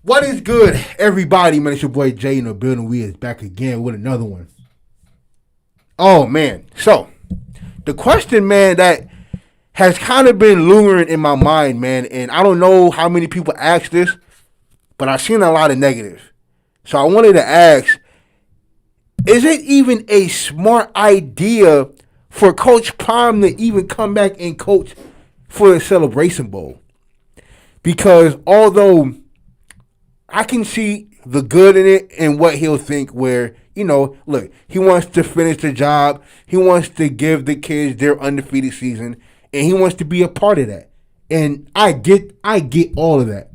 What is good, everybody? Man, it's your boy Jay in the building. We is back again with another one. Oh, man. So, the question, man, that has kind of been lingering in my mind, man, and I don't know how many people ask this, but I've seen a lot of negative. So, I wanted to ask, is it even a smart idea for Coach Prime to even come back and coach for the Celebration Bowl? Because although I can see the good in it and what he'll think where, look, he wants to finish the job. He wants to give the kids their undefeated season, and he wants to be a part of that. And I get all of that.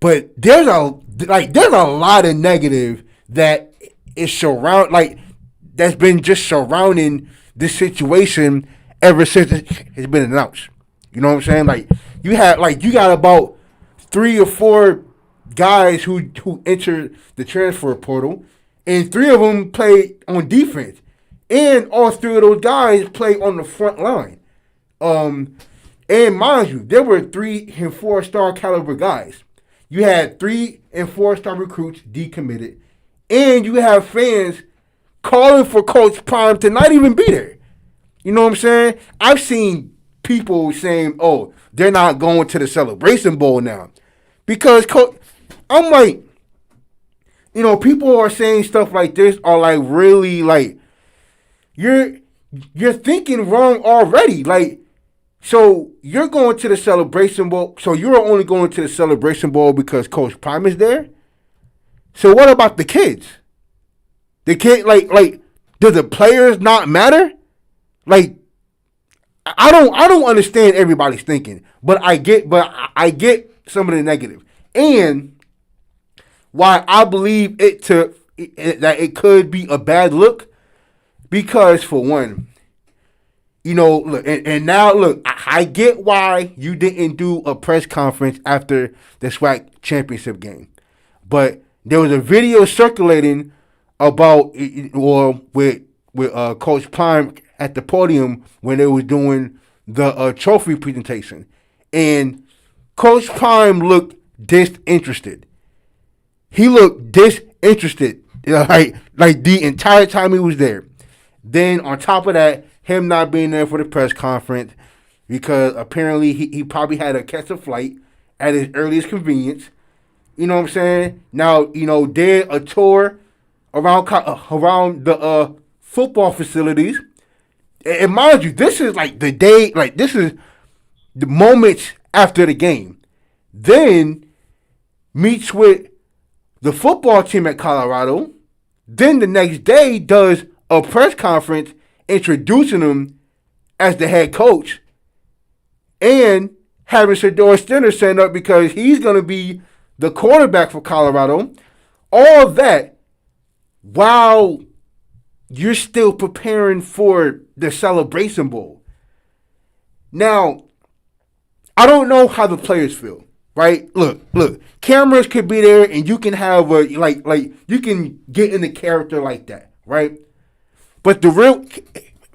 But there's a lot of negative that is that's been just surrounding this situation ever since it's been announced. You know what I'm saying? You got about 3 or 4 guys who entered the transfer portal, and 3 of them play on defense, and all 3 of those guys play on the front line. And mind you, there were 3 and 4-star caliber guys. You had 3 and 4-star recruits decommitted, and you have fans calling for Coach Prime to not even be there. You know what I'm saying? I've seen people saying, "Oh, they're not going to the Celebration Bowl now," because I'm like, people are saying stuff like this are like really like you're thinking wrong already. So you're going to the Celebration Bowl. So you're only going to the Celebration Bowl because Coach Prime is there. So what about the kids? The kid do the players not matter? I don't understand everybody's thinking, but I get some of the negative. And why I believe that it could be a bad look, because for one, look, and now look, I get why you didn't do a press conference after the SWAC championship game, but there was a video circulating about with Coach Prime at the podium when they was doing the trophy presentation, and Coach Prime looked disinterested. He looked disinterested, like the entire time he was there. Then on top of that, him not being there for the press conference because apparently he probably had to catch a flight at his earliest convenience. You know what I'm saying? Now, did a tour around the football facilities. And mind you, this is like the day, this is the moments after the game. Then meets with the football team at Colorado. Then the next day does a press conference introducing him as the head coach and having Shedeur Stinner stand up because he's going to be the quarterback for Colorado. All that while you're still preparing for the Celebration Bowl. Now, I don't know how the players feel, right? Look, cameras could be there and you can have you can get in the character like that, right? But the real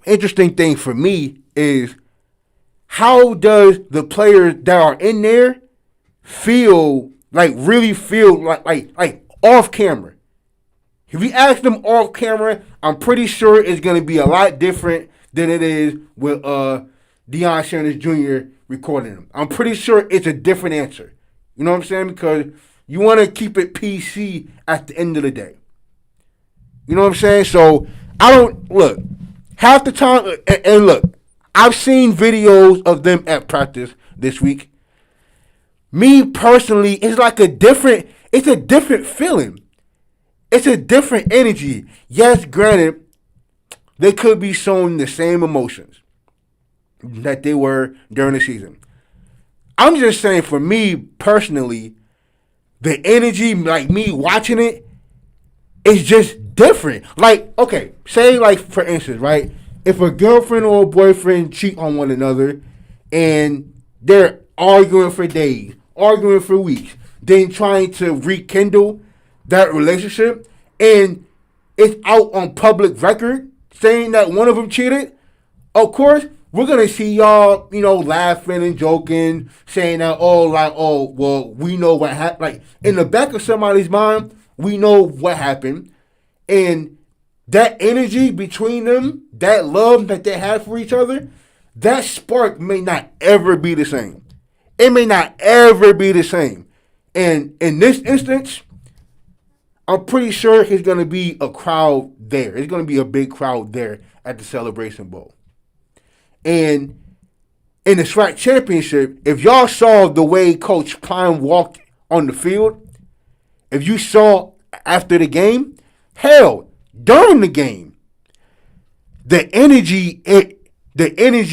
interesting thing for me is how does the players that are in there really feel like off camera? If you ask them off camera, I'm pretty sure it's going to be a lot different than it is with Deion Sanders Jr. recording them. I'm pretty sure it's a different answer. You know what I'm saying? Because you want to keep it PC at the end of the day. You know what I'm saying? So, half the time, and look, I've seen videos of them at practice this week. Me personally, it's a different feeling. It's a different energy. Yes, granted, they could be showing the same emotions that they were during the season. I'm just saying, for me personally, the energy, me watching it, is just different. Okay, say for instance, right? If a girlfriend or a boyfriend cheat on one another and they're arguing for days, arguing for weeks, then trying to rekindle that relationship, and it's out on public record saying that one of them cheated, of course, we're gonna see y'all, laughing and joking, saying that, well, we know what happened. Like in the back of somebody's mind, we know what happened, and that energy between them, that love that they have for each other, that spark may not ever be the same. It may not ever be the same. And in this instance, I'm pretty sure there's going to be a crowd there. There's going to be a big crowd there at the Celebration Bowl. And in the SWAC championship, if y'all saw the way Coach Prime walked on the field, if you saw after the game, hell, during the game, the energy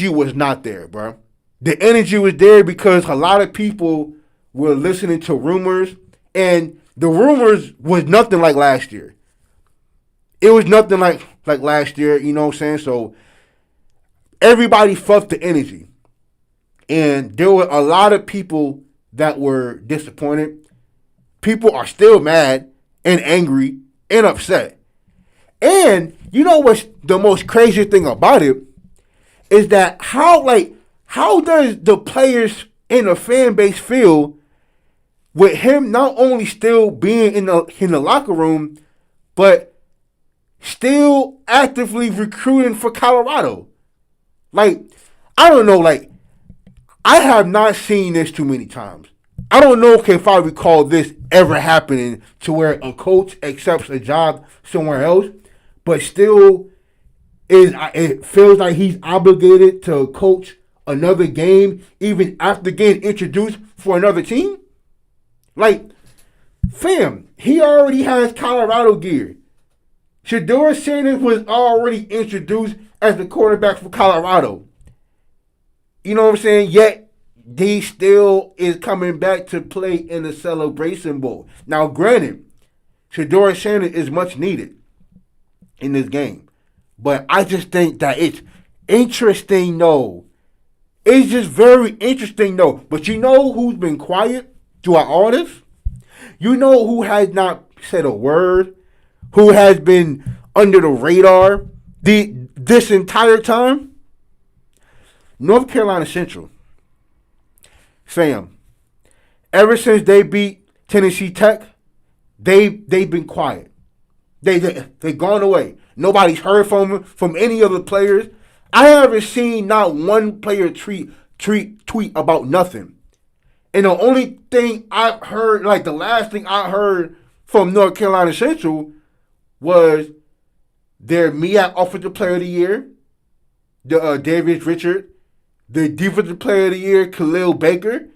was not there, bro. The energy was there because a lot of people were listening to rumors, and the rumors was nothing like last year. It was nothing like last year, you know what I'm saying? So everybody felt the energy. And there were a lot of people that were disappointed. People are still mad and angry and upset. And you know what's the most crazy thing about it is that how does the players in the fan base feel with him not only still being in the locker room, but still actively recruiting for Colorado? Like, I don't know, I have not seen this too many times. I don't know if I recall this ever happening to where a coach accepts a job somewhere else, but still it feels like he's obligated to coach another game even after getting introduced for another team. Like, fam, he already has Colorado gear. Shedeur Sanders was already introduced as the quarterback for Colorado. You know what I'm saying? Yet, he still is coming back to play in the Celebration Bowl. Now, granted, Shedeur Sanders is much needed in this game. But I just think that it's interesting, though. It's just very interesting, though. But you know who's been quiet throughout all this? You know who has not said a word? Who has been under the radar this entire time? North Carolina Central. Fam, ever since they beat Tennessee Tech, they've been quiet. They've gone away. Nobody's heard from any other players. I haven't seen not one player tweet about nothing. And the only thing I heard, the last thing I heard from North Carolina Central was their MEAC Offensive Player of the Year, Davis Richard, the Defensive Player of the Year, Khalil Baker,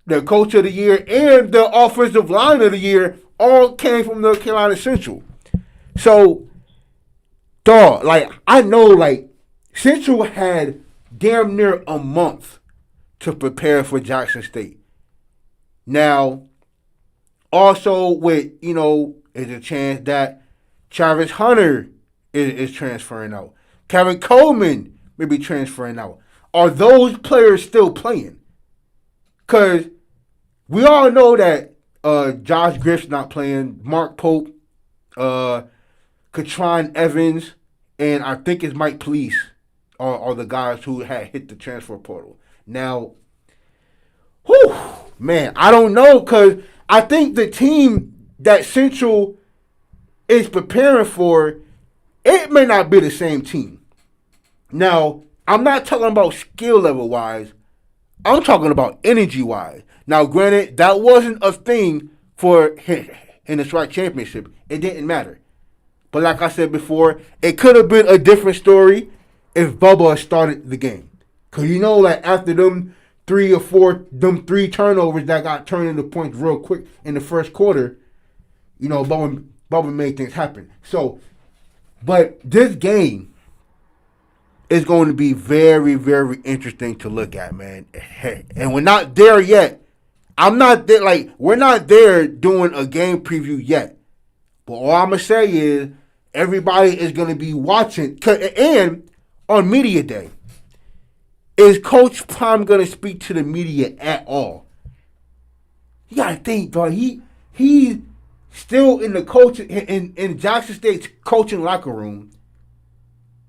the Coach of the Year, and the Offensive Line of the Year all came from North Carolina Central. So, dog, I know, Central had damn near a month to prepare for Jackson State. Now, also with, is a chance that Travis Hunter is transferring out. Kevin Coleman may be transferring out. Are those players still playing? Because we all know that Josh Griff's not playing. Mark Pope, Katron Evans, and I think it's Mike Police are the guys who had hit the transfer portal. Now, man, I don't know, because I think the team that Central is preparing for, it may not be the same team. Now, I'm not talking about skill level wise. I'm talking about energy wise. Now, granted, that wasn't a thing for in the SWAC championship. It didn't matter. But like I said before, it could have been a different story if Bubba started the game. Because after them three turnovers that got turned into points real quick in the first quarter, Bubba made things happen. So, but this game is going to be very, very interesting to look at, man. And we're not there yet. I'm not there, we're not there doing a game preview yet. But all I'm going to say is everybody is going to be watching. And on Media Day, is Coach Prime going to speak to the media at all? You got to think, dog. He's still in the in Jackson State's coaching locker room.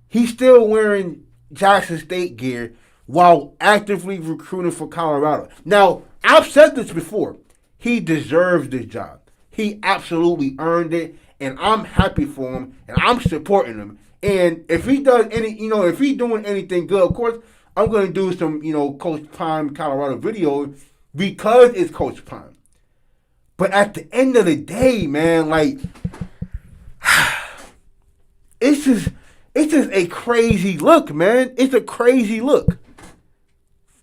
He's still wearing Jackson State gear while actively recruiting for Colorado. Now, I've said this before. He deserves this job. He absolutely earned it, and I'm happy for him, and I'm supporting him. And if he does if he's doing anything good, of course, I'm going to do some, Coach Prime Colorado video because it's Coach Prime. But at the end of the day, man, like, it's just a crazy look, man. It's a crazy look.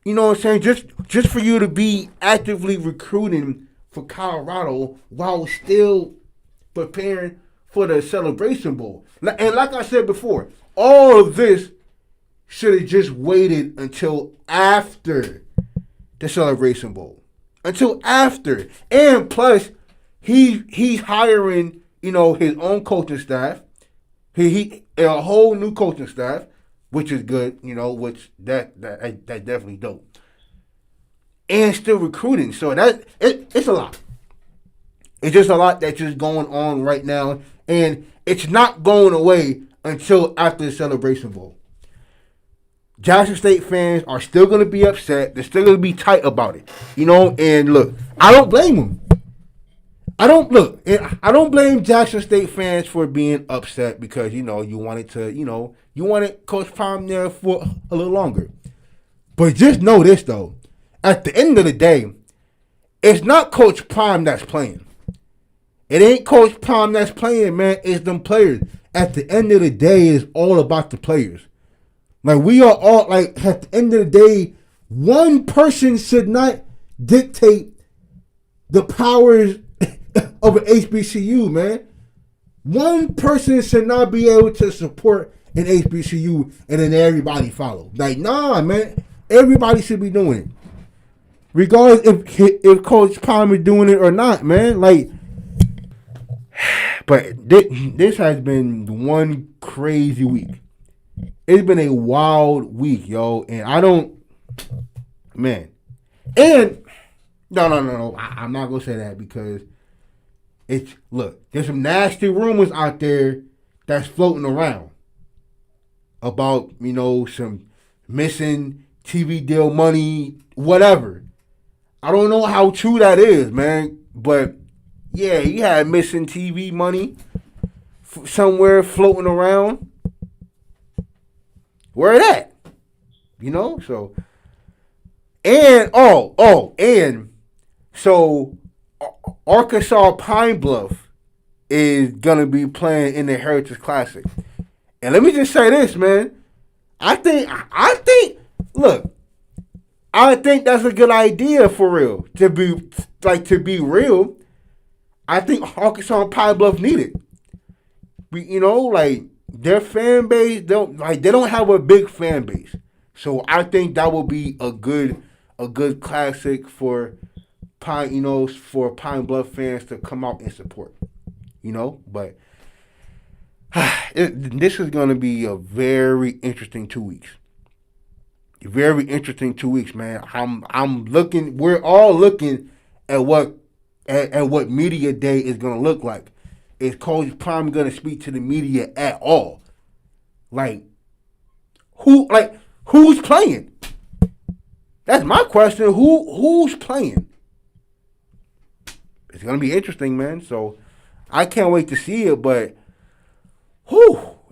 You know what I'm saying? Just for you to be actively recruiting for Colorado while still preparing for the Celebration Bowl. And like I said before, all of this should have just waited until after the Celebration Bowl. Until after. And plus, he's hiring, his own coaching staff. He a whole new coaching staff, which is good, which that definitely dope. And still recruiting. So it's a lot. It's just a lot that's just going on right now. And it's not going away until after the Celebration Bowl. Jackson State fans are still going to be upset. They're still going to be tight about it. And look, I don't blame them. I don't blame Jackson State fans for being upset because, you wanted Coach Prime there for a little longer. But just know this, though. At the end of the day, it's not Coach Prime that's playing. It ain't Coach Prime that's playing, man. It's them players. At the end of the day, it's all about the players. Like, we are all, like, at the end of the day, one person should not dictate the powers of an HBCU, man. One person should not be able to support an HBCU and then everybody follow. Like, nah, man. Everybody should be doing it. Regardless if Coach Prime is doing it or not, man. Like, but this has been one crazy week. It's been a wild week, yo. And I don't, man. And, no. I'm not going to say that because there's some nasty rumors out there that's floating around about, some missing TV deal money, whatever. I don't know how true that is, man. But, yeah, he had missing TV money somewhere floating around. Where it at? So. And, so Arkansas Pine Bluff is going to be playing in the Heritage Classic. And let me just say this, man. I think that's a good idea for real. To be real, I think Arkansas Pine Bluff need it. Their fan base they don't have a big fan base. So I think that will be a good classic for Pine Bluff fans to come out and support. But this is going to be a very interesting 2 weeks. Very interesting 2 weeks, man. I'm looking. We're all looking at what media day is going to look like. Is Coach Prime going to speak to the media at all? Who's playing? That's my question. Who's playing? It's going to be interesting, man. So I can't wait to see it, but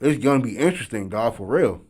it's going to be interesting, dog, for real.